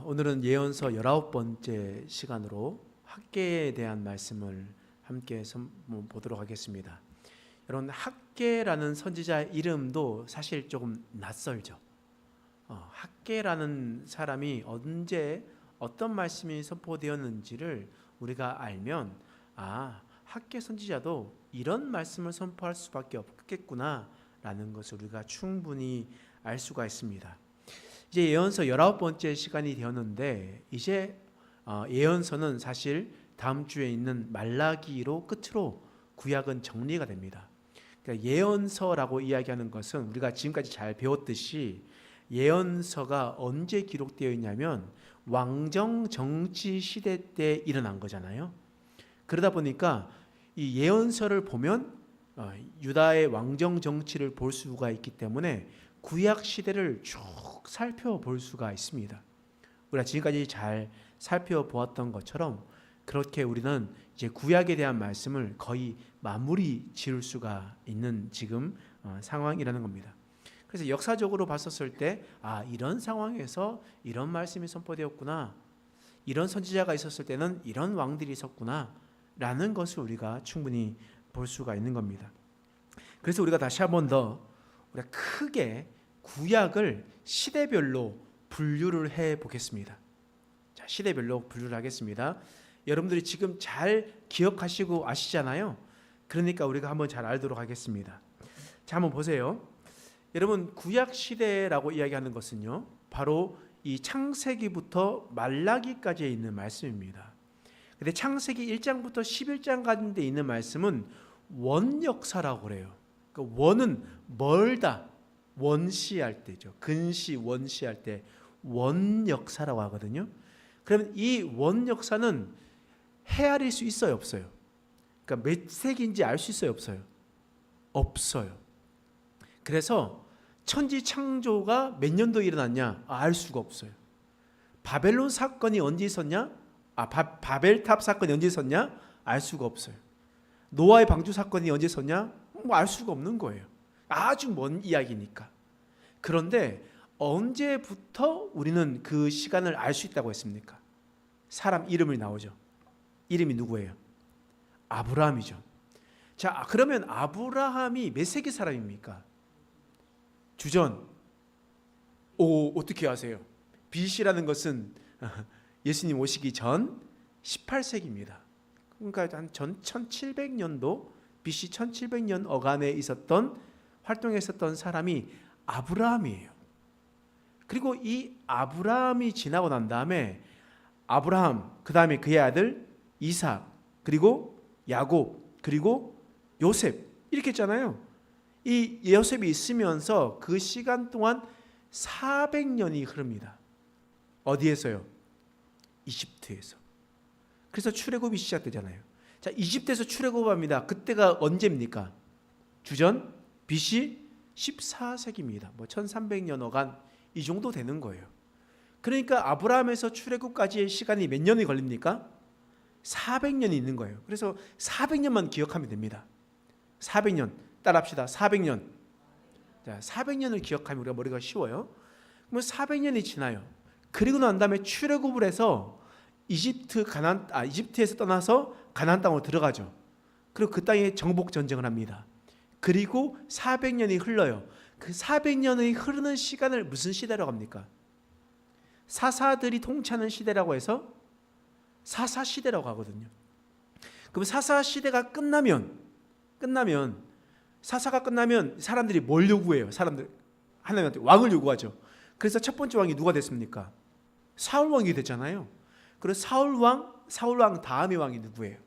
오늘은 예언서 19번째 시간으로 학개에 대한 말씀을 함께 보도록 하겠습니다. 여러분, 학개라는 선지자 이름도 사실 조금 낯설죠. 학개라는 사람이 언제 어떤 말씀이 선포되었는지를 우리가 알면 학개 선지자도 이런 말씀을 선포할 수밖에 없겠구나 라는 것을 우리가 충분히 알 수가 있습니다. 이제 예언서 19번째 시간이 되었는데 이제 예언서는 사실 다음 주에 있는 말라기로 끝으로 구약은 정리가 됩니다. 그러니까 예언서라고 이야기하는 것은 우리가 지금까지 잘 배웠듯이 예언서가 언제 기록되어 있냐면 왕정 정치 시대 때 일어난 거잖아요. 그러다 보니까 이 예언서를 보면 유다의 왕정 정치를 볼 수가 있기 때문에 구약 시대를 쭉 살펴볼 수가 있습니다. 우리가 지금까지 잘 살펴보았던 것처럼 그렇게 우리는 이제 구약에 대한 말씀을 거의 마무리 지을 수가 있는 지금 상황이라는 겁니다. 그래서 역사적으로 봤었을 때 이런 상황에서 이런 말씀이 선포되었구나, 이런 선지자가 있었을 때는 이런 왕들이 있었구나 라는 것을 우리가 충분히 볼 수가 있는 겁니다. 그래서 우리가 다시 한 번 더 우리가 크게 구약을 시대별로 분류를 해 보겠습니다. 자, 시대별로 분류를 하겠습니다. 여러분들이 지금 잘 기억하시고 아시잖아요. 그러니까 우리가 한번 잘 알도록 하겠습니다. 자, 한번 보세요. 여러분, 구약 시대라고 이야기하는 것은요, 바로 이 창세기부터 말라기까지에 있는 말씀입니다. 근데 창세기 1장부터 11장까지 있는 말씀은 원역사라고 그래요. 그러니까 원은 멀다, 원시할 때죠. 근시, 원시할 때 원역사라고 하거든요. 그러면 이 원역사는 헤아릴 수 있어요, 없어요? 그러니까 몇 세기인지 알 수 있어요, 없어요? 없어요. 그래서 천지 창조가 몇 년도에 일어났냐? 알 수가 없어요. 바벨론 사건이 언제 있었냐? 바벨탑 사건이 언제 있었냐? 알 수가 없어요. 노아의 방주 사건이 언제 있었냐? 알 수가 없는 거예요. 아주 먼 이야기니까. 그런데 언제부터 우리는 그 시간을 알 수 있다고 했습니까? 사람 이름이 나오죠. 이름이 누구예요? 아브라함이죠. 자, 그러면 아브라함이 몇 세기 사람입니까? 주전. 어떻게 아세요? BC라는 것은 예수님 오시기 전 18세기입니다. 그러니까 한 전 1700년도 BC 1700년 어간에 있었던 활동했었던 사람이 아브라함이에요. 그리고 이 아브라함이 지나고 난 다음에 아브라함, 그 다음에 그의 아들 이삭, 그리고 야곱, 그리고 요셉 이렇게 했잖아요. 이 요셉이 있으면서 그 시간 동안 400년이 흐릅니다. 어디에서요? 이집트에서. 그래서 출애굽이 시작되잖아요. 자, 이집트에서 출애굽합니다. 그때가 언제입니까? 주전 BC 14세기입니다. 1300년 어간 이 정도 되는 거예요. 그러니까 아브라함에서 출애굽까지의 시간이 몇 년이 걸립니까? 400년이 있는 거예요. 그래서 400년만 기억하면 됩니다. 400년 따라합시다. 400년. 자, 400년을 기억하면 우리가 머리가 쉬워요. 그러면 400년이 지나요. 그리고 난 다음에 출애굽을 해서 이집트에서 떠나서 가나안 땅으로 들어가죠. 그리고 그 땅에 정복 전쟁을 합니다. 그리고 400년이 흘러요. 그 400년이 흐르는 시간을 무슨 시대라고 합니까? 사사들이 통치하는 시대라고 해서 사사시대라고 하거든요. 그럼 사사시대가 끝나면 사사가 끝나면 사람들이 뭘 요구해요? 사람들 하나님한테 왕을 요구하죠. 그래서 첫 번째 왕이 누가 됐습니까? 사울 왕이 됐잖아요. 그래서 사울 왕 다음의 왕이 누구예요?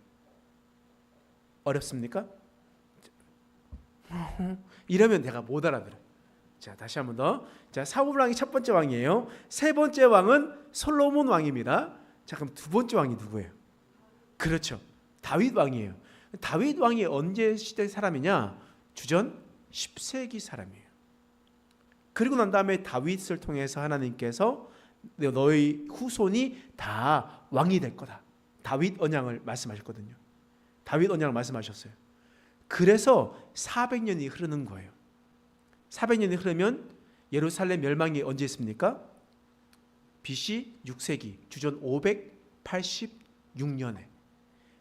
어렵습니까? 이러면 내가 못 알아들어. 자, 다시 한번 더. 자, 사울 왕이 첫 번째 왕이에요. 세 번째 왕은 솔로몬 왕입니다. 자, 그럼 두 번째 왕이 누구예요? 그렇죠. 다윗 왕이에요. 다윗 왕이 언제 시대 사람이냐? 주전 10세기 사람이에요. 그리고 난 다음에 다윗을 통해서 하나님께서 너희 후손이 다 왕이 될 거다. 다윗 언약을 말씀하셨거든요. 다윗 언약을 말씀하셨어요. 그래서 400년이 흐르는 거예요. 400년이 흐르면 예루살렘 멸망이 언제 있습니까? BC 6세기, 주전 586년에.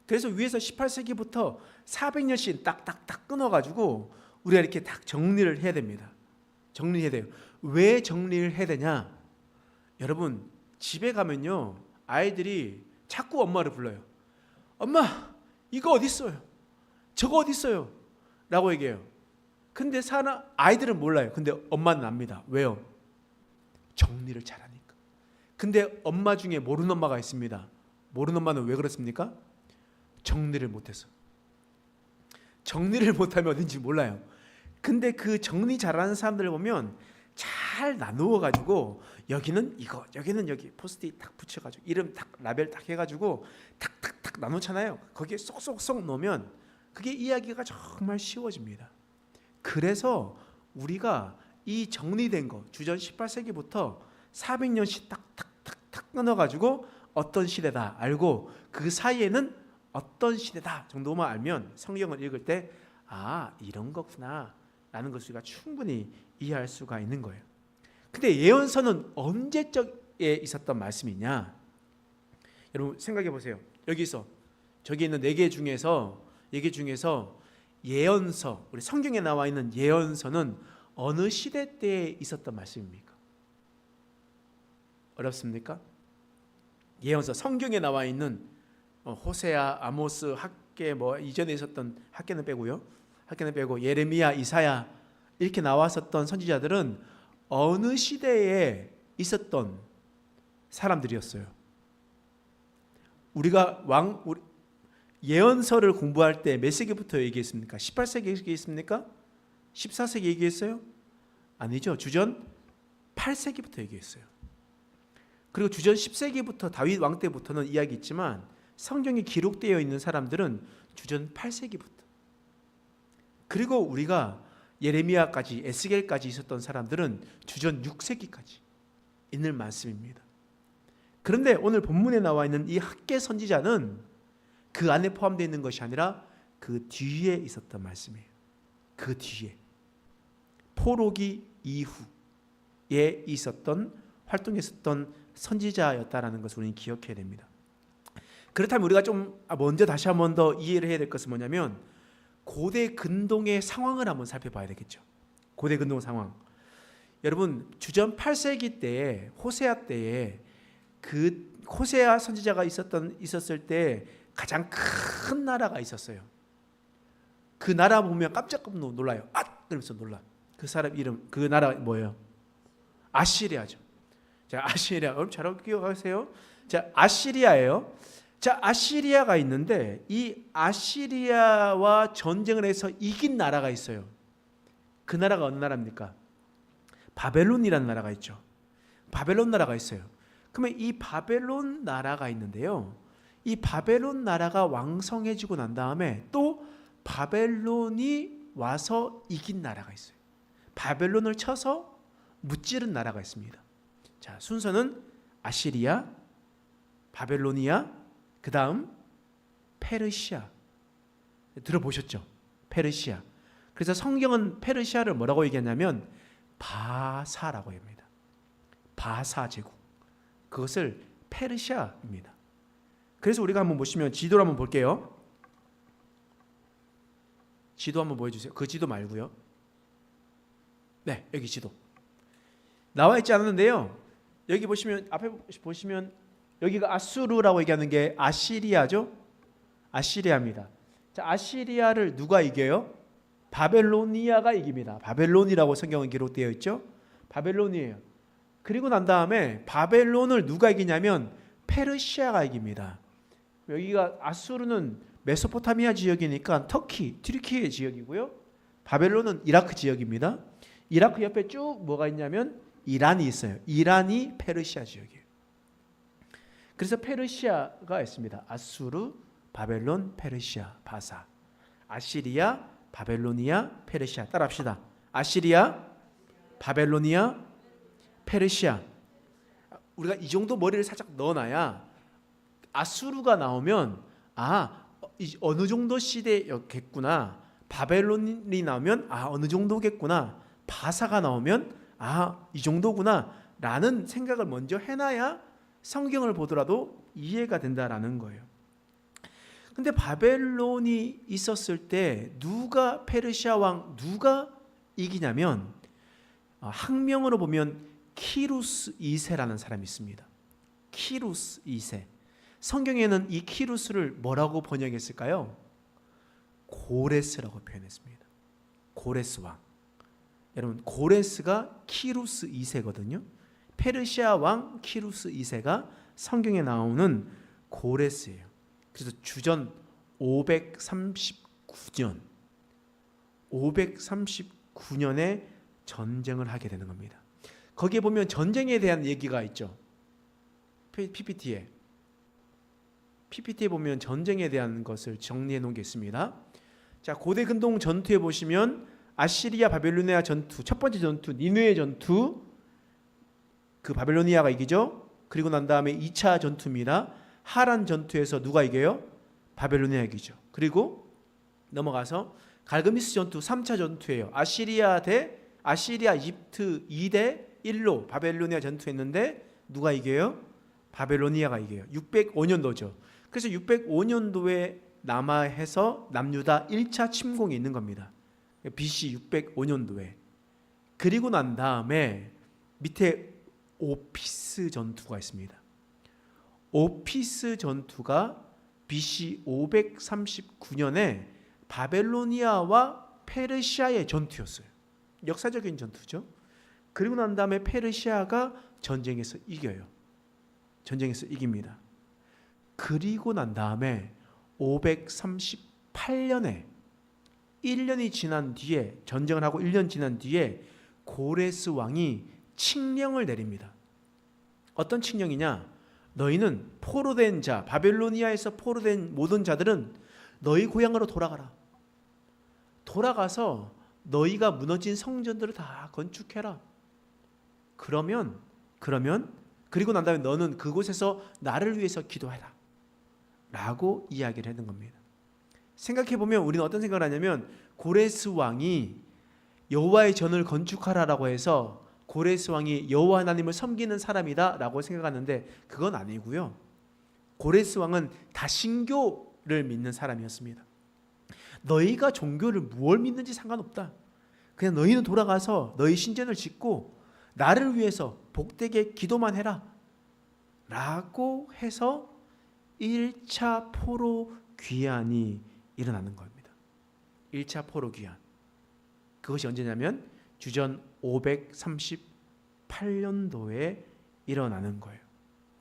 그래서 위에서 18세기부터 400년씩 딱딱딱 끊어가지고 우리가 이렇게 딱 정리를 해야 됩니다. 정리해야 돼요. 왜 정리를 해야 되냐? 여러분, 집에 가면요, 아이들이 자꾸 엄마를 불러요. 엄마, 이거 어디 있어요? 저거 어디 있어요? 라고 얘기해요. 근데 아이들은 몰라요. 근데 엄마는 압니다. 왜요? 정리를 잘하니까. 근데 엄마 중에 모르는 엄마가 있습니다. 모르는 엄마는 왜 그렇습니까? 정리를 못해서. 정리를 못하면 어딘지 몰라요. 근데 그 정리 잘하는 사람들을 보면 잘 나누어 가지고 여기는 이거, 여기는 여기 포스트잇 딱 붙여가지고 이름 딱 라벨 딱 해가지고 탁탁탁 나누잖아요. 거기에 쏙쏙쏙 넣으면 그게 이야기가 정말 쉬워집니다. 그래서 우리가 이 정리된 거 주전 18세기부터 400년씩 탁탁탁탁 끊어가지고 어떤 시대다 알고 그 사이에는 어떤 시대다 정도만 알면 성경을 읽을 때 이런 거구나 라는 것을 우리가 충분히 이해할 수가 있는 거예요. 근데 예언서는 언제적에 있었던 말씀이냐? 여러분 생각해 보세요. 여기서 저기 있는 4개 중에서 예언서, 우리 성경에 나와 있는 예언서는 어느 시대 때에 있었던 말씀입니까? 어렵습니까? 예언서, 성경에 나와 있는 호세아, 아모스, 학개 이전에 있었던 학개는 빼고 예레미야, 이사야 이렇게 나왔었던 선지자들은 어느 시대에 있었던 사람들이었어요. 우리가 예언서를 공부할 때 몇 세기부터 얘기했습니까? 18세기 얘기했습니까? 14세기 얘기했어요? 아니죠. 주전 8세기부터 얘기했어요. 그리고 주전 10세기부터 다윗 왕 때부터는 이야기 있지만 성경에 기록되어 있는 사람들은 주전 8세기부터. 그리고 우리가 예레미야까지 에스겔까지 있었던 사람들은 주전 6세기까지 있는 말씀입니다. 그런데 오늘 본문에 나와 있는 이 학개 선지자는 그 안에 포함되어 있는 것이 아니라 그 뒤에 있었던 말씀이에요. 그 뒤에 포로기 이후에 있었던 활동했었던 선지자였다라는 것을 우리는 기억해야 됩니다. 그렇다면 우리가 좀 먼저 다시 한 번 더 이해를 해야 될 것은 뭐냐면 고대 근동의 상황을 한번 살펴봐야 되겠죠. 고대 근동 상황. 여러분 주전 8세기 때에 호세아 때에 그 호세아 선지자가 있었을 때 가장 큰 나라가 있었어요. 그 나라 보면 깜짝 놀라요. 그러면서 놀라. 그 사람 이름, 그 나라 뭐예요? 아시리아죠. 자, 아시리아. 여러분 잘 기억하세요? 자, 아시리아예요. 자, 아시리아가 있는데 이 아시리아와 전쟁을 해서 이긴 나라가 있어요. 그 나라가 어느 나라입니까? 바벨론이라는 나라가 있죠. 바벨론 나라가 있어요. 그러면 이 바벨론 나라가 있는데요. 이 바벨론 나라가 왕성해지고 난 다음에 또 바벨론이 와서 이긴 나라가 있어요. 바벨론을 쳐서 무찌른 나라가 있습니다. 자, 순서는 아시리아, 바벨로니아, 그 다음 페르시아. 들어보셨죠? 페르시아. 그래서 성경은 페르시아를 뭐라고 얘기하냐면 바사라고 합니다. 바사 제국. 그것을 페르시아입니다. 그래서 우리가 한번 보시면 지도를 한번 볼게요. 지도 한번 보여주세요. 그 지도 말고요. 네, 여기 지도 나와 있지 않았는데요. 여기 보시면 앞에 보시면 여기가 아수르라고 얘기하는 게 아시리아죠. 아시리아입니다. 자, 아시리아를 누가 이겨요? 바벨로니아가 이깁니다. 바벨론이라고 성경은 기록되어 있죠. 바벨론이에요. 그리고 난 다음에 바벨론을 누가 이기냐면 페르시아가 이깁니다. 여기가 아수르는 메소포타미아 지역이니까 터키, 튀르키예 지역이고요. 바벨론은 이라크 지역입니다. 이라크 옆에 쭉 뭐가 있냐면 이란이 있어요. 이란이 페르시아 지역이에요. 그래서 페르시아가 있습니다. 아수르, 바벨론, 페르시아, 바사. 아시리아, 바벨로니아, 페르시아. 따라합시다. 아시리아, 바벨로니아, 페르시아. 우리가 이 정도 머리를 살짝 넣어놔야 아수르가 나오면 어느 정도 시대였겠구나. 바벨론이 나오면 어느 정도겠구나. 바사가 나오면 이 정도구나. 라는 생각을 먼저 해놔야 성경을 보더라도 이해가 된다라는 거예요. 근데 바벨론이 있었을 때 누가 페르시아 왕 누가 이기냐면 학명으로 보면 키루스 2세라는 사람이 있습니다. 키루스 2세. 성경에는 이 키루스를 뭐라고 번역했을까요? 고레스라고 표현했습니다. 고레스 왕. 여러분, 고레스가 키루스 2세거든요. 페르시아 왕 키루스 2세가 성경에 나오는 고레스예요. 그래서 주전 539년에 전쟁을 하게 되는 겁니다. 거기에 보면 전쟁에 대한 얘기가 있죠. PPT에 보면 전쟁에 대한 것을 정리해 놓은 게 있습니다. 자, 고대 근동 전투에 보시면 아시리아 바빌로니아 전투, 첫 번째 전투 니느웨 전투, 그 바빌로니아가 이기죠. 그리고 난 다음에 2차 전투입니다. 하란 전투에서 누가 이겨요? 바벨로니아 이기죠. 그리고 넘어가서 갈그미스 전투 3차 전투예요. 아시리아 이집트 2대 1로 바벨로니아 전투했는데 누가 이겨요? 바벨로니아가 이겨요. 605년도죠. 그래서 605년도에 남아해서 남유다 1차 침공이 있는 겁니다. BC 605년도에. 그리고 난 다음에 밑에 오피스 전투가 있습니다. 오피스 전투가 BC 539년에 바벨로니아와 페르시아의 전투였어요. 역사적인 전투죠. 그리고 난 다음에 페르시아가 전쟁에서 이겨요. 전쟁에서 이깁니다. 그리고 난 다음에 538년에 1년이 지난 뒤에, 전쟁을 하고 1년 지난 뒤에 고레스 왕이 칙령을 내립니다. 어떤 칙령이냐? 너희는 포로된 자, 바벨로니아에서 포로된 모든 자들은 너희 고향으로 돌아가라. 돌아가서 너희가 무너진 성전들을 다 건축해라. 그러면 그리고 난 다음에 너는 그곳에서 나를 위해서 기도해라 라고 이야기를 했는 겁니다. 생각해보면 우리는 어떤 생각을 하냐면 고레스 왕이 여호와의 전을 건축하라라고 해서 고레스 왕이 여호와 하나님을 섬기는 사람이다 라고 생각하는데 그건 아니고요. 고레스 왕은 다신교를 믿는 사람이었습니다. 너희가 종교를 무엇을 믿는지 상관없다. 그냥 너희는 돌아가서 너희 신전을 짓고 나를 위해서 복되게 기도만 해라 라고 해서 1차 포로 귀환이 일어나는 겁니다. 1차 포로 귀환. 그것이 언제냐면 주전 538년도에 일어나는 거예요.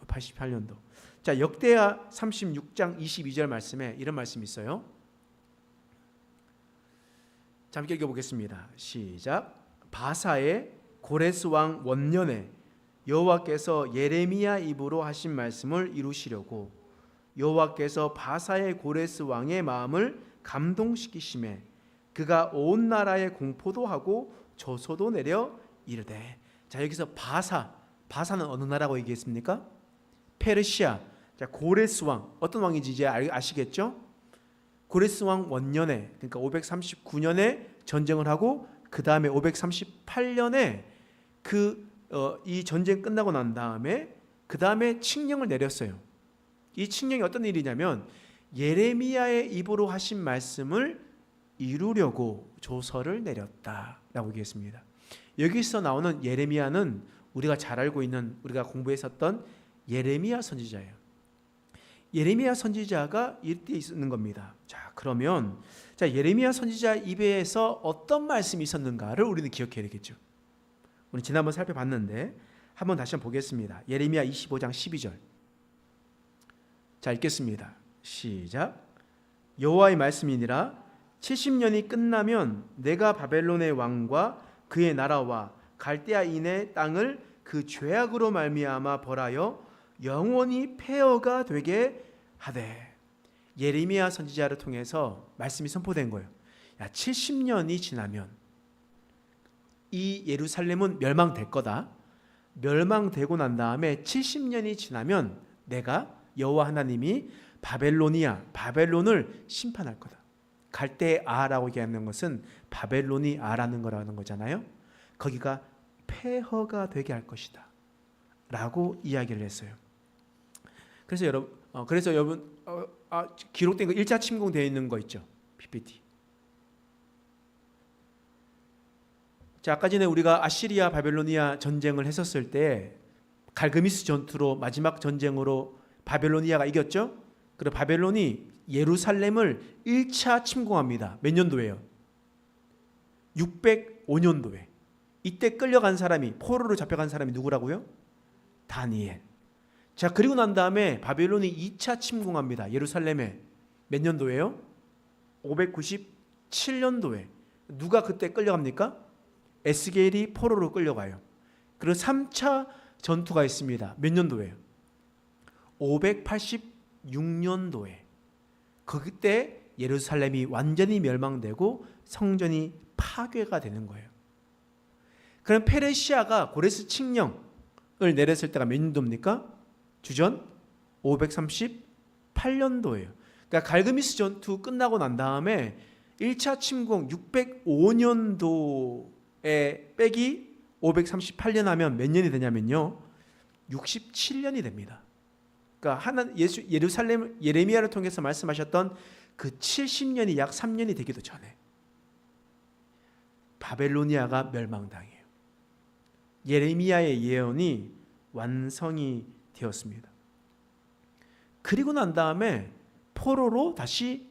88년도. 자, 역대하 36장 22절 말씀에 이런 말씀이 있어요. 잠깐 읽어보겠습니다. 시작. 바사의 고레스 왕 원년에 여호와께서 예레미야 입으로 하신 말씀을 이루시려고 여호와께서 바사의 고레스 왕의 마음을 감동시키심에 그가 온 나라에 공포도 하고 조소도 내려 이르되. 자, 여기서 바사는 어느 나라고 얘기했습니까? 페르시아. 자, 고레스 왕 어떤 왕인지 이제 아시겠죠? 고레스 왕 원년에, 그러니까 539년에 전쟁을 하고 그 다음에 538년에 이 전쟁 끝나고 난 다음에 그 다음에 칙령을 내렸어요. 이 칙령이 어떤 일이냐면 예레미야의 입으로 하신 말씀을 이루려고 조서를 내렸다라고 얘기했습니다. 여기서 나오는 예레미야는 우리가 잘 알고 있는, 우리가 공부했었던 예레미야 선지자예요. 예레미야 선지자가 이때 있는 겁니다. 자, 그러면 예레미야 선지자 입에서 어떤 말씀이 있었는가를 우리는 기억해야 되겠죠. 우리 지난번 살펴봤는데 한번 다시 보겠습니다. 예레미야 25장 12절. 자, 읽겠습니다. 시작. 여호와의 말씀이니라. 70년이 끝나면 내가 바벨론의 왕과 그의 나라와 갈대아인의 땅을 그 죄악으로 말미암아 벌하여 영원히 폐허가 되게 하되. 예레미야 선지자를 통해서 말씀이 선포된 거예요. 70년이 지나면 이 예루살렘은 멸망될 거다. 멸망되고 난 다음에 70년이 지나면 내가 여호와 하나님이 바벨론을 심판할 거다. 갈대아라고 얘기하는 것은 바벨론이 아라는 거라는 거잖아요. 거기가 폐허가 되게 할 것이다 라고 이야기를 했어요. 그래서 여러분 기록된 거 1차 침공 되어 있는 거 있죠? PPT. 자, 아까 전에 우리가 아시리아 바벨로니아 전쟁을 했었을 때 갈그미스 전투로 마지막 전쟁으로 바벨로니아가 이겼죠? 그리고 바벨론이 예루살렘을 1차 침공합니다. 몇 년도예요? 605년도에. 이때 끌려간 사람이, 포로로 잡혀간 사람이 누구라고요? 다니엘. 자, 그리고 난 다음에 바벨론이 2차 침공합니다. 예루살렘에. 몇 년도예요? 597년도에. 누가 그때 끌려갑니까? 에스겔이 포로로 끌려가요. 그리고 3차 전투가 있습니다. 몇 년도예요? 586년도에. 그때 예루살렘이 완전히 멸망되고 성전이 파괴가 되는 거예요. 그럼 페르시아가 고레스 칙령을 내렸을 때가 몇 년도입니까? 주전 538년도예요. 그러니까 갈그미스 전투 끝나고 난 다음에 1차 침공 605년도에 빼기 538년 하면 몇 년이 되냐면요, 67년이 됩니다. 그러니까 예루살렘 예레미야를 통해서 말씀하셨던 그 70년이 약 3년이 되기도 전에 바벨로니아가 멸망당해요. 예레미야의 예언이 완성이 되었습니다. 그리고 난 다음에 포로로 다시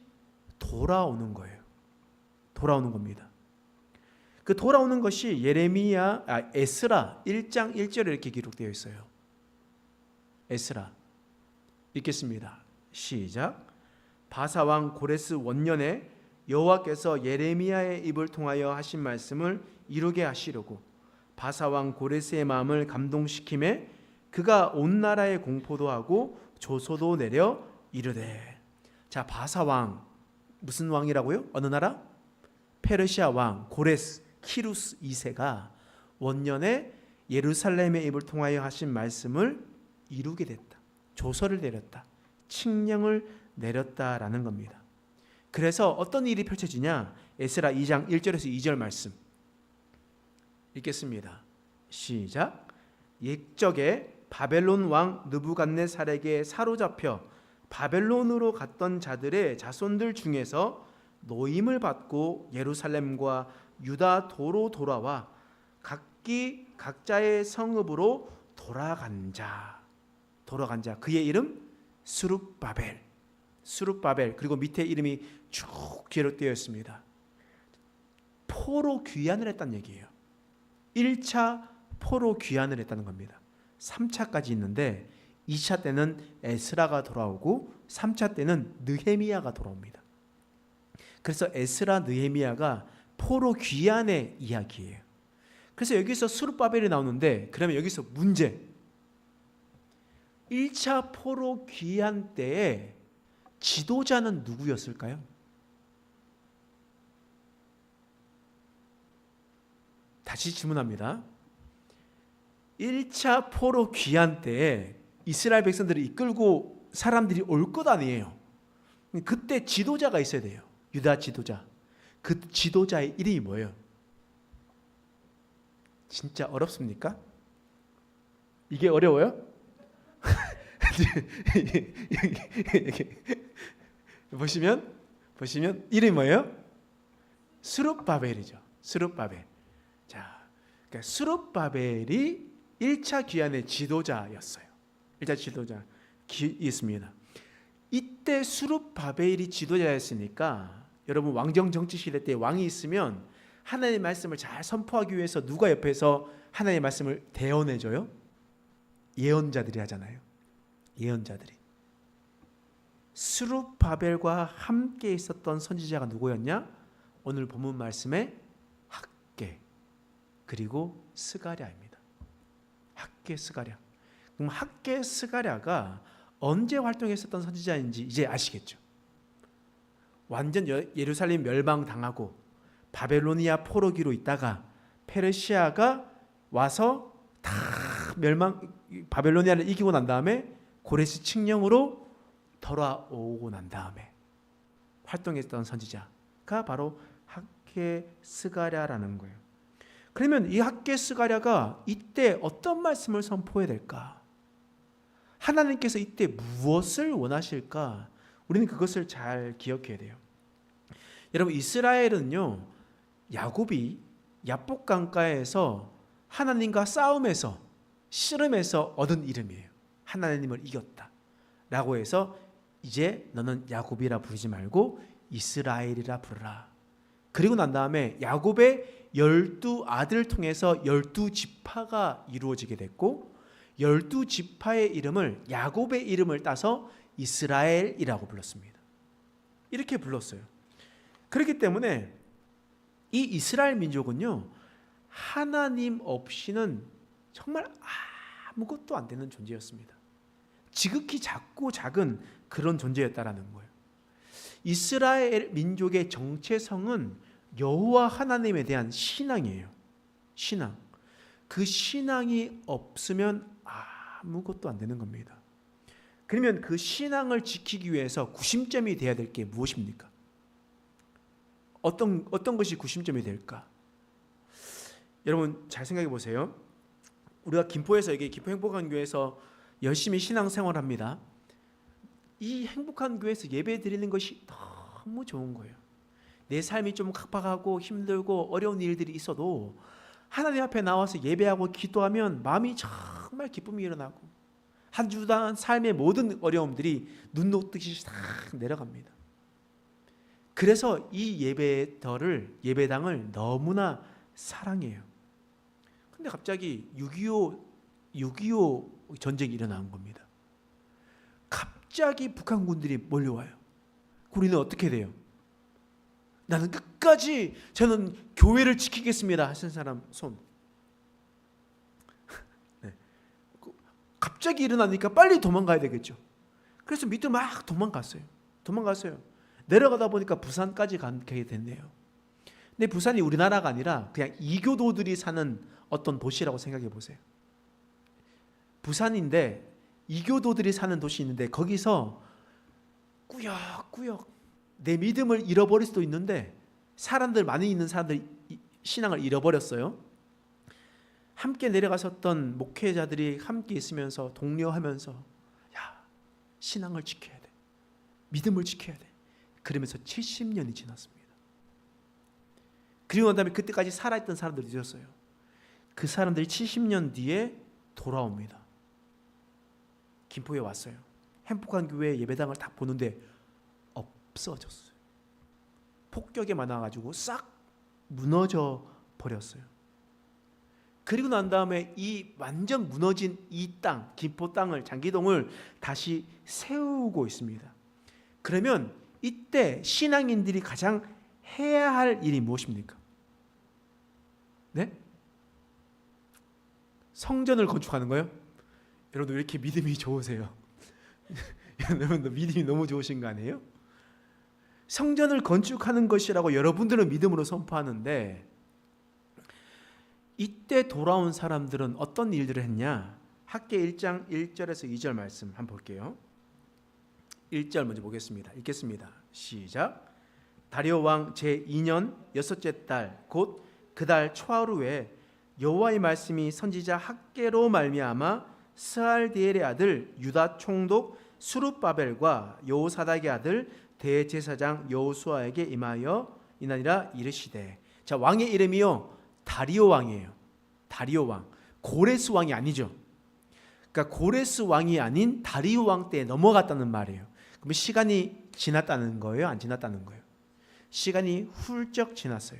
돌아오는 거예요. 돌아오는 겁니다. 그 돌아오는 것이 에스라 1장 1절에 이렇게 기록되어 있어요. 에스라 읽겠습니다. 시작. 바사왕 고레스 원년에 여호와께서 예레미야의 입을 통하여 하신 말씀을 이루게 하시려고 바사왕 고레스의 마음을 감동시키매 그가 온 나라에 공포도 하고 조소도 내려 이르되. 자, 바사왕 무슨 왕이라고요? 어느 나라? 페르시아 왕 고레스 키루스 2세가 원년에 예루살렘의 입을 통하여 하신 말씀을 이루게 됐다. 조서를 내렸다. 칙령을 내렸다라는 겁니다. 그래서 어떤 일이 펼쳐지냐? 에스라 2장 1절에서 2절 말씀 읽겠습니다. 시작. 옛적에 바벨론 왕 느부갓네살에게 사로잡혀 바벨론으로 갔던 자들의 자손들 중에서 노임을 받고 예루살렘과 유다 도로 돌아와 각기 각자의 성읍으로 돌아간 자. 그의 이름 스룹바벨. 그리고 밑에 이름이 쭉 기록되어 있습니다. 포로 귀환을 했다는 얘기예요. 1차 포로 귀환을 했다는 겁니다. 3차까지 있는데 2차 때는 에스라가 돌아오고 3차 때는 느헤미야가 돌아옵니다. 그래서 에스라 느헤미야가 포로 귀환의 이야기예요. 그래서 여기서 스룹바벨이 나오는데, 그러면 여기서 문제, 1차 포로 귀환 때에 지도자는 누구였을까요? 다시 질문합니다. 1차 포로 귀환 때에 이스라엘 백성들을 이끌고 사람들이 올 것 아니에요. 그때 지도자가 있어야 돼요. 유다 지도자. 그 지도자의 이름이 뭐예요? 진짜 어렵습니까? 이게 어려워요? 보시면 이름이 뭐예요? 스룹바벨이죠. 스룹바벨. 자, 그러니까 스룹바벨이 1차 귀환의 지도자였어요. 1차 지도자 있습니다. 이때 스룹바벨이 지도자였으니까 여러분, 왕정 정치 시대 때 왕이 있으면 하나님의 말씀을 잘 선포하기 위해서 누가 옆에서 하나님의 말씀을 대언해줘요? 예언자들이 하잖아요. 예언자들이. 스룹바벨과 함께 있었던 선지자가 누구였냐? 오늘 본문 말씀에 학개 그리고 스가랴입니다. 학개, 스가랴. 그럼 학개, 스가랴가 언제 활동했었던 선지자인지 이제 아시겠죠? 완전 예루살렘 멸망당하고 바벨로니아 포로기로 있다가 페르시아가 와서 다 바벨로니아를 이기고 난 다음에 고레스 칙령으로 돌아오고 난 다음에 활동했던 선지자가 바로 학개, 스가랴라는 거예요. 그러면 이 학개 스가랴가 이때 어떤 말씀을 선포해야 될까? 하나님께서 이때 무엇을 원하실까? 우리는 그것을 잘 기억해야 돼요. 여러분, 이스라엘은요, 야곱이 야복 강가에서 하나님과 싸움에서, 씨름에서 얻은 이름이에요. 하나님을 이겼다 라고 해서 이제 너는 야곱이라 부르지 말고 이스라엘이라 부르라. 그리고 난 다음에 야곱의 12아들을 통해서 12지파가 이루어지게 됐고, 12지파의 이름을, 야곱의 이름을 따서 이스라엘이라고 불렀습니다. 이렇게 불렀어요. 그렇기 때문에 이 이스라엘 민족은요, 하나님 없이는 정말 아무것도 안 되는 존재였습니다. 지극히 작고 작은 그런 존재였다라는 거예요. 이스라엘 민족의 정체성은 여호와 하나님에 대한 신앙이에요. 신앙. 그 신앙이 없으면 아무것도 안 되는 겁니다. 그러면 그 신앙을 지키기 위해서 구심점이 돼야 될 게 무엇입니까? 어떤 것이 구심점이 될까? 여러분 잘 생각해 보세요. 우리가 김포에서, 여기 김포 행복한 교회에서 열심히 신앙생활을 합니다. 이 행복한 교회에서 예배 드리는 것이 너무 좋은 거예요. 내 삶이 좀 각박하고 힘들고 어려운 일들이 있어도 하나님 앞에 나와서 예배하고 기도하면 마음이 정말 기쁨이 일어나고 한 주간 삶의 모든 어려움들이 눈 녹듯이 싹 내려갑니다. 그래서 이 예배당을 너무나 사랑해요. 근데 갑자기 6.25 전쟁이 일어난 겁니다. 갑자기 북한군들이 몰려와요. 우리는 어떻게 돼요? 나는 끝까지 저는 교회를 지키겠습니다 하신 사람 손. 네. 갑자기 일어나니까 빨리 도망가야 되겠죠. 그래서 밑으로 막 도망갔어요. 내려가다 보니까 부산까지 가게 됐네요. 근데 부산이 우리나라가 아니라 그냥 이교도들이 사는 어떤 도시라고 생각해 보세요. 부산인데 이교도들이 사는 도시 있는데 거기서 꾸역꾸역 내 믿음을 잃어버릴 수도 있는데 많이 있는 사람들이 신앙을 잃어버렸어요. 함께 내려가셨던 목회자들이 함께 있으면서 독려하면서 야, 신앙을 지켜야 돼. 믿음을 지켜야 돼. 그러면서 70년이 지났습니다. 그리고 난 다음에 그때까지 살아있던 사람들이 있었어요. 그 사람들이 70년 뒤에 돌아옵니다. 김포에 왔어요. 행복한 교회 예배당을 딱 보는데 없어졌어요. 폭격에 많아가지고 싹 무너져 버렸어요. 그리고 난 다음에 이 완전 무너진 이 땅, 김포 땅을, 장기동을 다시 세우고 있습니다. 그러면 이때 신앙인들이 가장 해야 할 일이 무엇입니까? 네? 성전을 건축하는 거예요? 여러분 왜 이렇게 믿음이 좋으세요? 여러분도 믿음이 너무 좋으신 거 아니에요? 성전을 건축하는 것이라고 여러분들은 믿음으로 선포하는데 이때 돌아온 사람들은 어떤 일들을 했냐? 학개 1장 1절에서 2절 말씀 한번 볼게요. 1절 먼저 보겠습니다. 읽겠습니다. 시작. 다리오 왕 제2년 여섯째 달 곧 그 달 초하루에 여호와의 말씀이 선지자 학개로 말미암아 스알디엘의 아들 유다 총독 수룹바벨과 여호사닥의 아들 대제사장 여호수아에게 임하여 이나니라 이르시되. 자, 왕의 이름이요 다리오 왕이에요. 다리오 왕. 고레스 왕이 아니죠. 그러니까 고레스 왕이 아닌 다리오 왕 때에 넘어갔다는 말이에요. 그럼 시간이 지났다는 거예요? 안 지났다는 거예요? 시간이 훌쩍 지났어요.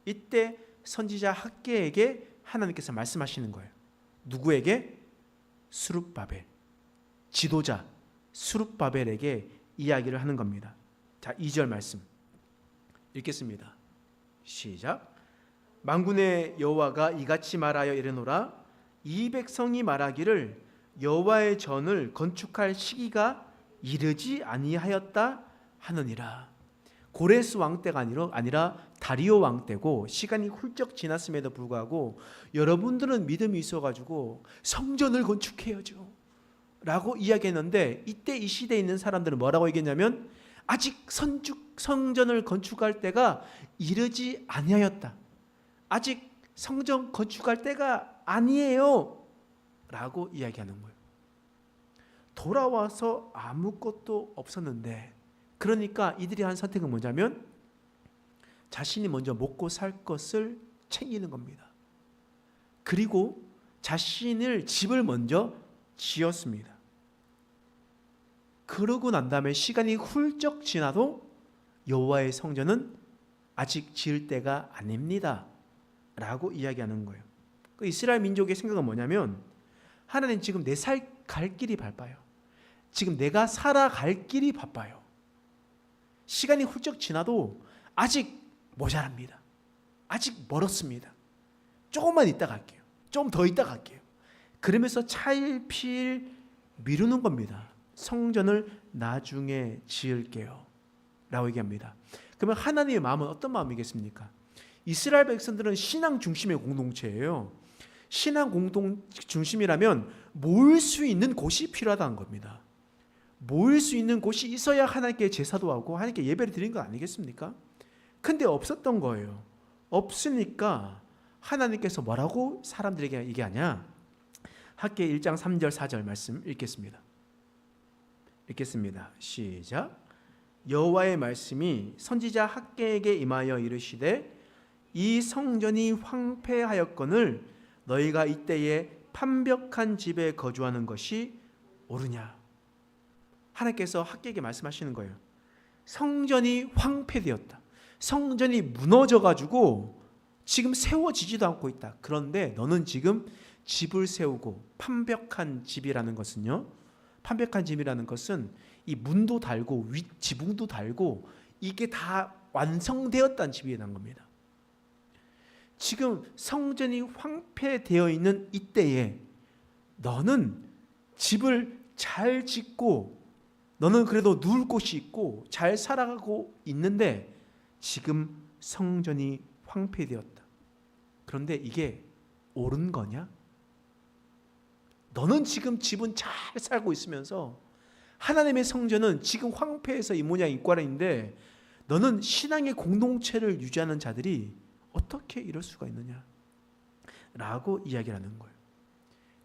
이때 선지자 학개에게 하나님께서 말씀하시는 거예요. 누구에게? 수룹바벨. 지도자 수룹바벨에게 이야기를 하는 겁니다. 자, 2절 말씀 읽겠습니다. 시작. 만군의 여호와가 이같이 말하여 이르노라. 이 백성이 말하기를 여호와의 전을 건축할 시기가 이르지 아니하였다 하느니라. 고레스 왕 때가 아니라 다리오 왕 때고 시간이 훌쩍 지났음에도 불구하고 여러분들은 믿음이 있어가지고 성전을 건축해야죠 라고 이야기했는데 이때 이 시대에 있는 사람들은 뭐라고 얘기했냐면 아직 성전을 건축할 때가 이르지 아니하였다. 아직 성전 건축할 때가 아니에요 라고 이야기하는 거예요. 돌아와서 아무것도 없었는데, 그러니까 이들이 한 선택은 뭐냐면 자신이 먼저 먹고 살 것을 챙기는 겁니다. 그리고 자신을 집을 먼저 지었습니다. 그러고 난 다음에 시간이 훌쩍 지나도 여호와의 성전은 아직 지을 때가 아닙니다 라고 이야기하는 거예요. 그 이스라엘 민족의 생각은 뭐냐면, 하나님 지금 내 갈 길이 바빠요. 지금 내가 살아갈 길이 바빠요. 시간이 훌쩍 지나도 아직 모자랍니다. 아직 멀었습니다. 조금만 있다 갈게요. 좀 더 있다 갈게요. 그러면서 차일피일 미루는 겁니다. 성전을 나중에 지을게요 라고 얘기합니다. 그러면 하나님의 마음은 어떤 마음이겠습니까? 이스라엘 백성들은 신앙 중심의 공동체예요. 신앙 공동 중심이라면 모일 수 있는 곳이 필요하다는 겁니다. 모일 수 있는 곳이 있어야 하나님께 제사도 하고 하나님께 예배를 드리는 거 아니겠습니까? 근데 없었던 거예요. 없으니까 하나님께서 뭐라고 사람들에게 얘기하냐? 학개 1장 3절 4절 말씀 읽겠습니다. 시작. 여호와의 말씀이 선지자 학개에게 임하여 이르시되 이 성전이 황폐하였거늘 너희가 이때에 판벽한 집에 거주하는 것이 옳으냐? 하나님께서 학개에게 말씀하시는 거예요. 성전이 황폐되었다. 성전이 무너져 가지고 지금 세워지지도 않고 있다. 그런데 너는 지금 집을 세우고, 판벽한 집이라는 것은요, 판벽한 집이라는 것은 이 문도 달고 지붕도 달고 이게 다 완성되었다는 집이라는 겁니다. 지금 성전이 황폐되어 있는 이때에 너는 집을 잘 짓고 너는 그래도 누울 곳이 있고 잘 살아가고 있는데 지금 성전이 황폐되었다. 그런데 이게 옳은 거냐? 너는 지금 집은 잘 살고 있으면서 하나님의 성전은 지금 황폐해서 이 모양 이 꼴인데 너는 신앙의 공동체를 유지하는 자들이 어떻게 이럴 수가 있느냐? 라고 이야기를 하는 거예요.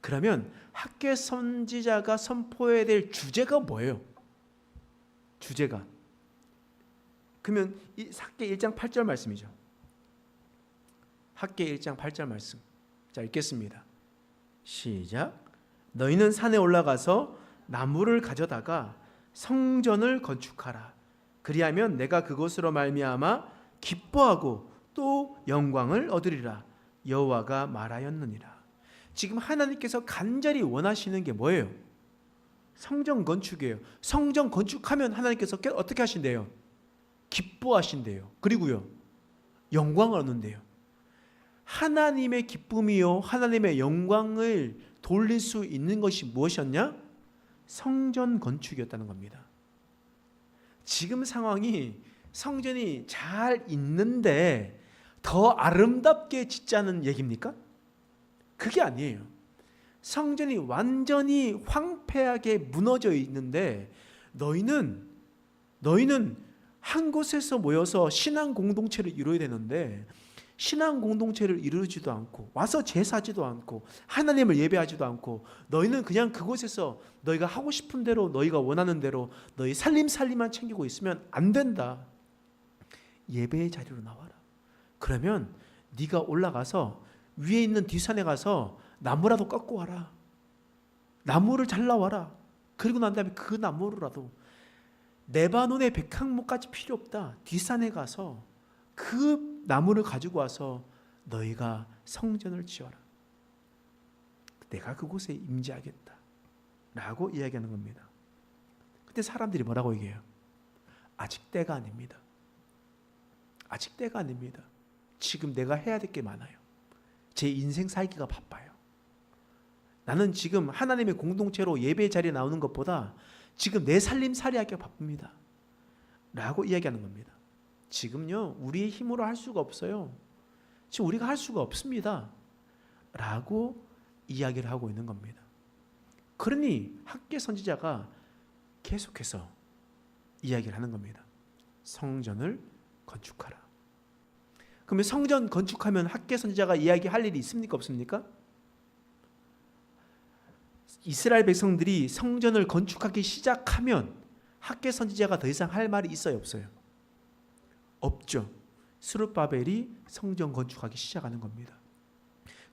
그러면 학개 선지자가 선포해야 될 주제가 뭐예요? 주제가. 그러면 이 학개 1장 8절 말씀이죠. 학개 1장 8절 말씀. 자, 읽겠습니다. 시작. 너희는 산에 올라가서 나무를 가져다가 성전을 건축하라. 그리하면 내가 그것으로 말미암아 기뻐하고 또 영광을 얻으리라. 여호와가 말하였느니라. 지금 하나님께서 간절히 원하시는 게 뭐예요? 성전 건축이에요. 성전 건축하면 하나님께서 어떻게 하신대요? 기뻐하신대요. 그리고요, 영광을 얻는대요. 하나님의 기쁨이요, 하나님의 영광을 돌릴 수 있는 것이 무엇이었냐? 성전 건축이었다는 겁니다. 지금 상황이 성전이 잘 있는데 더 아름답게 짓자는 얘기입니까? 그게 아니에요. 성전이 완전히 황폐하게 무너져 있는데 너희는 한 곳에서 모여서 신앙 공동체를 이루어야 되는데 신앙 공동체를 이루지도 않고 와서 제사하지도 않고 하나님을 예배하지도 않고 너희는 그냥 그곳에서 너희가 하고 싶은 대로 너희가 원하는 대로 너희 살림만 챙기고 있으면 안 된다. 예배의 자리로 나와라. 그러면 네가 올라가서 위에 있는 뒷산에 가서 나무라도 깎고 와라. 나무를 잘라와라. 그리고 난 다음에 그 나무로라도 레바논의 백향목까지 필요 없다. 뒷산에 가서 그 나무를 가지고 와서 너희가 성전을 지어라. 내가 그곳에 임재하겠다 라고 이야기하는 겁니다. 근데 사람들이 뭐라고 얘기해요? 아직 때가 아닙니다. 아직 때가 아닙니다. 지금 내가 해야 될 게 많아요. 제 인생 살기가 바빠요. 나는 지금 하나님의 공동체로 예배 자리에 나오는 것보다 지금 내 살림살이하기가 바쁩니다 라고 이야기하는 겁니다. 지금요, 우리의 힘으로 할 수가 없어요. 지금 우리가 할 수가 없습니다 라고 이야기를 하고 있는 겁니다. 그러니 학개 선지자가 계속해서 이야기를 하는 겁니다. 성전을 건축하라. 그러면 성전 건축하면 학개 선지자가 이야기할 일이 있습니까? 없습니까? 이스라엘 백성들이 성전을 건축하기 시작하면 학개 선지자가 더 이상 할 말이 있어요? 없어요? 없죠. 스룹바벨이 성전 건축하기 시작하는 겁니다.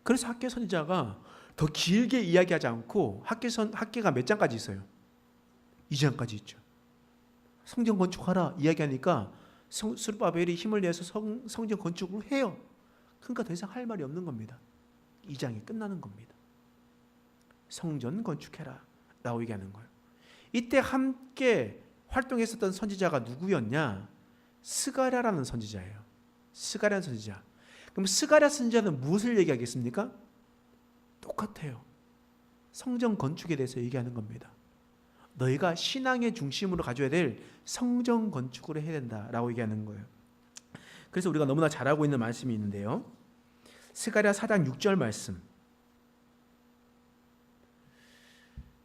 그래서 학개 선지자가 더 길게 이야기하지 않고 학개가 몇 장까지 있어요? 2장까지 있죠. 성전 건축하라 이야기하니까 스룹바벨이 힘을 내서 성전 건축을 해요. 그러니까 더 이상 할 말이 없는 겁니다. 2장이 끝나는 겁니다. 성전 건축해라 라고 얘기하는 거예요. 이때 함께 활동했었던 선지자가 누구였냐? 스가랴라는 선지자예요. 스가랴 선지자. 그럼 스가랴 선지자는 무엇을 얘기하겠습니까? 똑같아요. 성전 건축에 대해서 얘기하는 겁니다. 너희가 신앙의 중심으로 가져야 될 성전 건축을 해야 된다라고 얘기하는 거예요. 그래서 우리가 너무나 잘 알고 있는 말씀이 있는데요. 스가랴 4장 6절 말씀.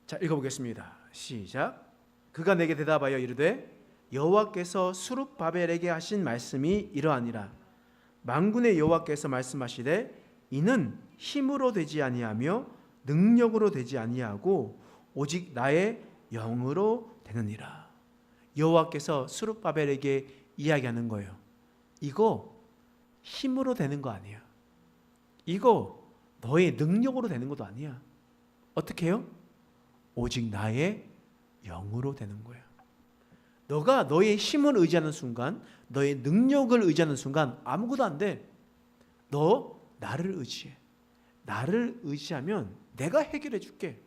자, 읽어보겠습니다. 시작. 그가 내게 대답하여 이르되 여호와께서 스룹바벨에게 하신 말씀이 이러하니라. 만군의 여호와께서 말씀하시되 이는 힘으로 되지 아니하며 능력으로 되지 아니하고 오직 나의 영으로 되느니라. 여호와께서 스룹바벨에게 이야기하는 거예요. 이거 힘으로 되는 거 아니야. 이거 너의 능력으로 되는 것도 아니야. 어떻게 해요? 오직 나의 영으로 되는 거야. 너가 너의 힘을 의지하는 순간, 너의 능력을 의지하는 순간 아무것도 안 돼. 너 나를 의지해. 나를 의지하면 내가 해결해 줄게.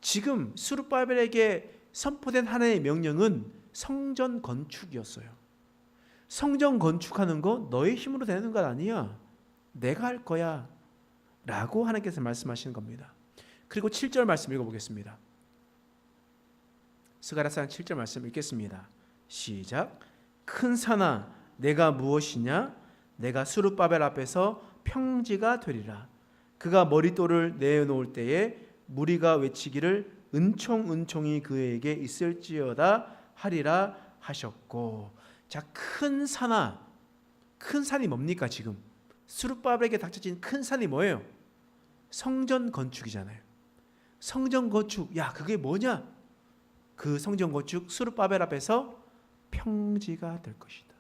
지금 스룹바벨에게 선포된 하나님의 명령은 성전 건축이었어요. 성전 건축하는 거 너의 힘으로 되는 건 아니야. 내가 할 거야 라고 하나님께서 말씀하시는 겁니다. 그리고 7절 말씀 읽어보겠습니다. 스가랴 4장 7절 말씀 읽겠습니다. 시작. 큰 산아 내가 무엇이냐? 내가 스룹바벨 앞에서 평지가 되리라. 그가 머릿돌을 내어놓을 때에 무리가 외치기를 은총이 그에게 있을지어다 하리라 하셨고. 자, 큰 산아. 큰 산이 뭡니까 지금? 스룹바벨에게 닥쳐진 큰 산이 뭐예요? 성전 건축이잖아요. 성전 건축. 야, 그게 뭐냐? 그 성전 건축 스룹바벨 앞에서 평지가 될 것이다.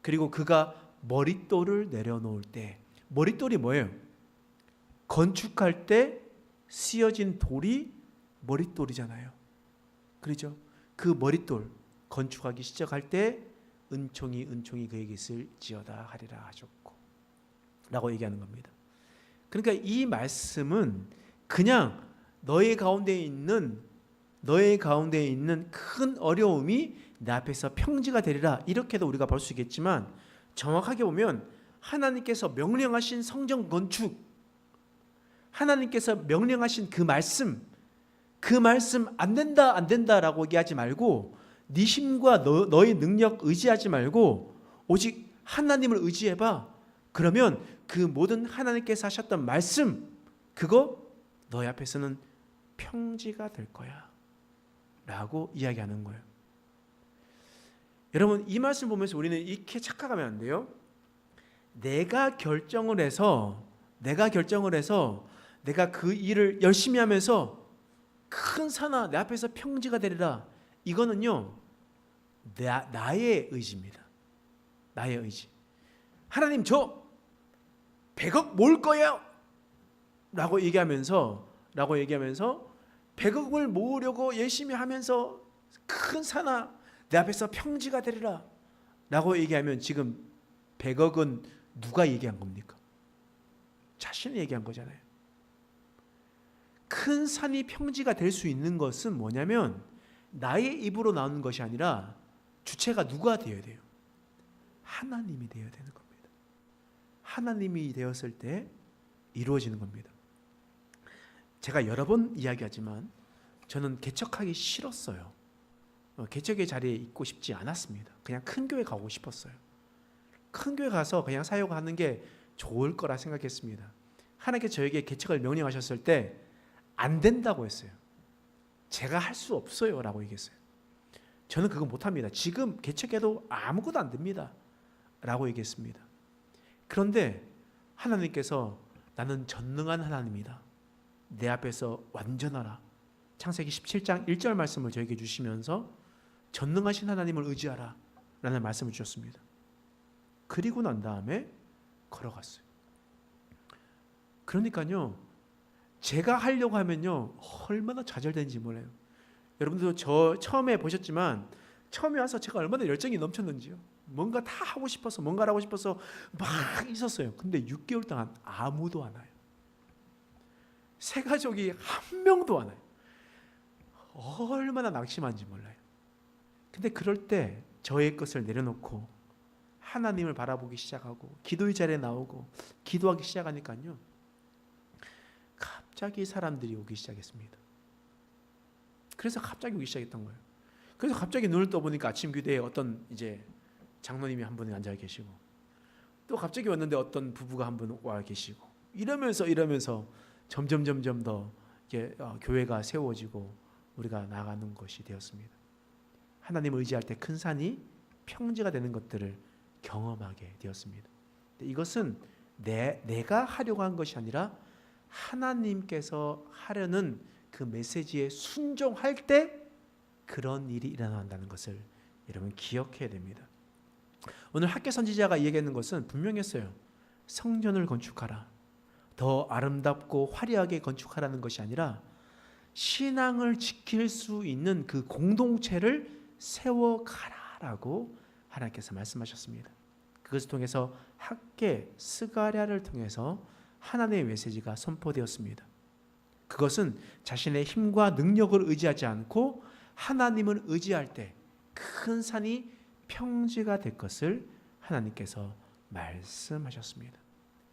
그리고 그가 머릿돌을 내려놓을 때, 머릿돌이 뭐예요? 건축할 때 쓰여진 돌이 머릿돌이잖아요. 그렇죠? 그 머릿돌 건축하기 시작할 때 은총이 그에게 있을지어다 하리라 하셨고 라고 얘기하는 겁니다. 그러니까 이 말씀은 그냥 너의 가운데 있는 큰 어려움이 내 앞에서 평지가 되리라 이렇게도 우리가 볼 수 있겠지만, 정확하게 보면 하나님께서 명령하신 성전 건축, 하나님께서 명령하신 그 말씀 안 된다라고 얘기하지 말고 네 힘과 너의 능력 의지하지 말고 오직 하나님을 의지해봐. 그러면 그 모든 하나님께서 하셨던 말씀, 그거 너희 앞에서는 평지가 될 거야 라고 이야기하는 거예요. 여러분, 이 말씀 보면서 우리는 이렇게 착각하면 안 돼요. 내가 결정을 해서 내가 그 일을 열심히 하면서 큰 산아 내 앞에서 평지가 되리라. 이거는요 나의 의지입니다. 나의 의지. 하나님 저 100억 모을 거예요 라고 얘기하면서 100억을 모으려고 열심히 하면서 큰 산아 내 앞에서 평지가 되리라 라고 얘기하면 지금 100억은 누가 얘기한 겁니까? 자신이 얘기한 거잖아요. 큰 산이 평지가 될 수 있는 것은 뭐냐면 나의 입으로 나오는 것이 아니라 주체가 누가 되어야 돼요? 하나님이 되어야 되는 겁니다. 하나님이 되었을 때 이루어지는 겁니다. 제가 여러 번 이야기하지만 저는 개척하기 싫었어요. 개척의 자리에 있고 싶지 않았습니다. 그냥 큰 교회 가고 싶었어요. 큰 교회 가서 그냥 사역하는 게 좋을 거라 생각했습니다. 하나님께서 저에게 개척을 명령하셨을 때 안 된다고 했어요. 제가 할 수 없어요 라고 얘기했어요. 저는 그거 못합니다. 지금 개척해도 아무것도 안 됩니다. 라고 얘기했습니다. 그런데 하나님께서 나는 전능한 하나님이다. 내 앞에서 완전하라. 창세기 17장 1절 말씀을 저에게 주시면서 전능하신 하나님을 의지하라 라는 말씀을 주셨습니다. 그리고 난 다음에 걸어갔어요. 그러니까요, 제가 하려고 하면요 얼마나 좌절되는지 몰라요. 여러분들도 저 처음에 보셨지만 처음에 와서 제가 얼마나 열정이 넘쳤는지요. 뭔가 다 하고 싶어서, 뭔가를 하고 싶어서 막 있었어요. 근데 6개월 동안 아무도 안 와요. 새 가족이 한 명도 안 와요. 얼마나 낙심한지 몰라요. 근데 그럴 때 저의 것을 내려놓고 하나님을 바라보기 시작하고 기도의 자리에 나오고 기도하기 시작하니까요, 갑자기 사람들이 오기 시작했습니다. 그래서 갑자기 오기 시작했던 거예요. 그래서 갑자기 눈을 떠보니까 아침 기도에 어떤 이제 장로님이 한 분이 앉아 계시고, 또 갑자기 왔는데 어떤 부부가 한 분 와 계시고, 이러면서 점점 더 이제 교회가 세워지고 우리가 나가는 것이 되었습니다. 하나님을 의지할 때 큰 산이 평지가 되는 것들을 경험하게 되었습니다. 이것은 내가 하려고 한 것이 아니라 하나님께서 하려는 그 메시지에 순종할 때 그런 일이 일어난다는 것을 여러분 기억해야 됩니다. 오늘 학계 선지자가 얘기하는 것은 분명했어요. 성전을 건축하라. 더 아름답고 화려하게 건축하라는 것이 아니라 신앙을 지킬 수 있는 그 공동체를 세워가라라고 하나님께서 말씀하셨습니다. 그것을 통해서 학계 스가랴를 통해서 하나님의 메시지가 선포되었습니다. 그것은 자신의 힘과 능력을 의지하지 않고 하나님을 의지할 때 큰 산이 평지가 될 것을 하나님께서 말씀하셨습니다.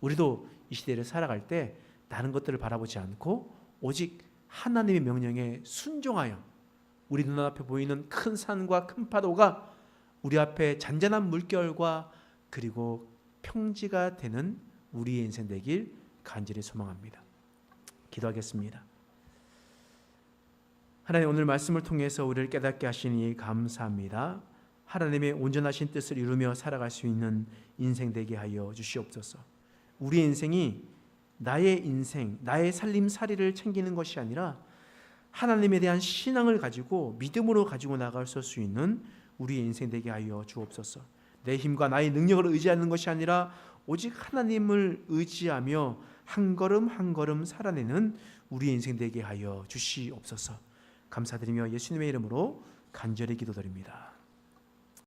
우리도 이 시대를 살아갈 때 다른 것들을 바라보지 않고 오직 하나님의 명령에 순종하여 우리 눈앞에 보이는 큰 산과 큰 파도가 우리 앞에 잔잔한 물결과 그리고 평지가 되는 우리의 인생 되길 간절히 소망합니다. 기도하겠습니다. 하나님, 오늘 말씀을 통해서 우리를 깨닫게 하시니 감사합니다. 하나님의 온전하신 뜻을 이루며 살아갈 수 있는 인생 되게 하여 주시옵소서. 우리의 인생이 나의 인생, 나의 살림살이를 챙기는 것이 아니라 하나님에 대한 신앙을 가지고 믿음으로 가지고 나갈 수 있는 우리의 인생 되게 하여 주옵소서. 내 힘과 나의 능력을 의지하는 것이 아니라 오직 하나님을 의지하며 한 걸음 한 걸음 살아내는 우리의 인생 되게 하여 주시옵소서. 감사드리며 예수님의 이름으로 간절히 기도드립니다.